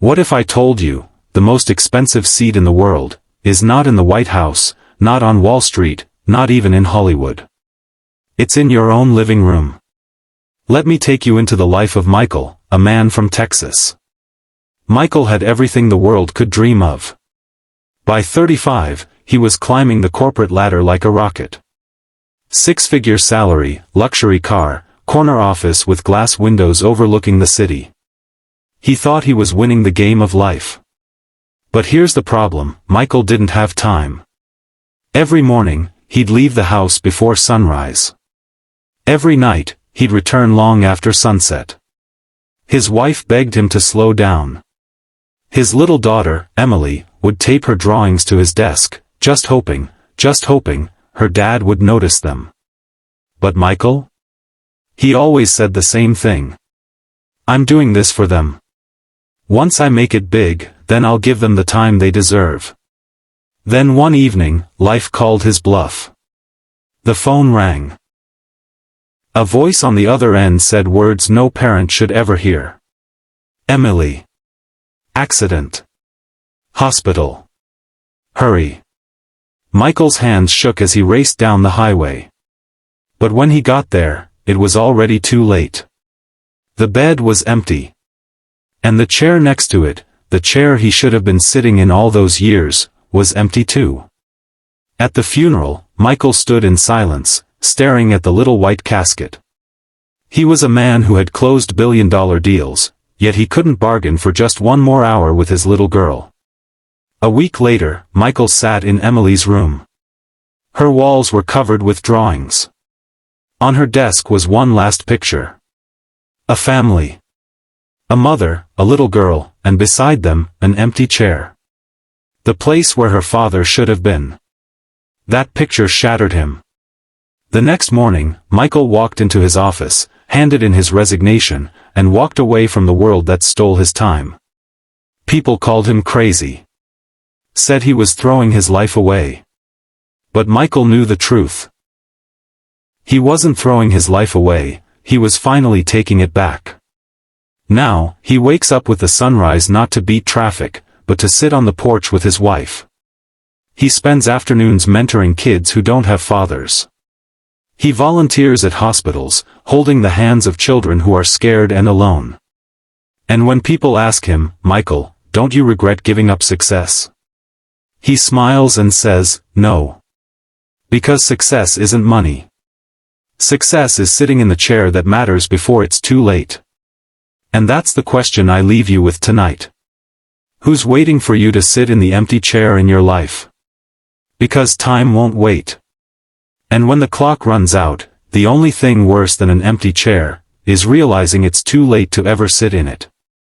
What if I told you, the most expensive seat in the world, is not in the White House, not on Wall Street, not even in Hollywood. It's in your own living room. Let me take you into the life of Michael, a man from Texas. Michael had everything the world could dream of. By 35, he was climbing the corporate ladder like a rocket. Six-figure salary, luxury car, corner office with glass windows overlooking the city. He thought he was winning the game of life. But here's the problem, Michael didn't have time. Every morning, he'd leave the house before sunrise. Every night, he'd return long after sunset. His wife begged him to slow down. His little daughter, Emily, would tape her drawings to his desk, just hoping, her dad would notice them. But Michael? He always said the same thing. I'm doing this for them. Once I make it big, then I'll give them the time they deserve. Then one evening, life called his bluff. The phone rang. A voice on the other end said words no parent should ever hear. Emily. Accident. Hospital. Hurry. Michael's hands shook as he raced down the highway. But when he got there, it was already too late. The bed was empty. And the chair next to it, the chair he should have been sitting in all those years, was empty too. At the funeral, Michael stood in silence, staring at the little white casket. He was a man who had closed billion-dollar deals, yet he couldn't bargain for just one more hour with his little girl. A week later, Michael sat in Emily's room. Her walls were covered with drawings. On her desk was one last picture. A family. A mother, a little girl, and beside them, an empty chair. The place where her father should have been. That picture shattered him. The next morning, Michael walked into his office, handed in his resignation, and walked away from the world that stole his time. People called him crazy. Said he was throwing his life away. But Michael knew the truth. He wasn't throwing his life away, he was finally taking it back. Now, he wakes up with the sunrise not to beat traffic, but to sit on the porch with his wife. He spends afternoons mentoring kids who don't have fathers. He volunteers at hospitals, holding the hands of children who are scared and alone. And when people ask him, Michael, don't you regret giving up success? He smiles and says, no. Because success isn't money. Success is sitting in the chair that matters before it's too late. And that's the question I leave you with tonight. Who's waiting for you to sit in the empty chair in your life? Because time won't wait. And when the clock runs out, the only thing worse than an empty chair, is realizing it's too late to ever sit in it.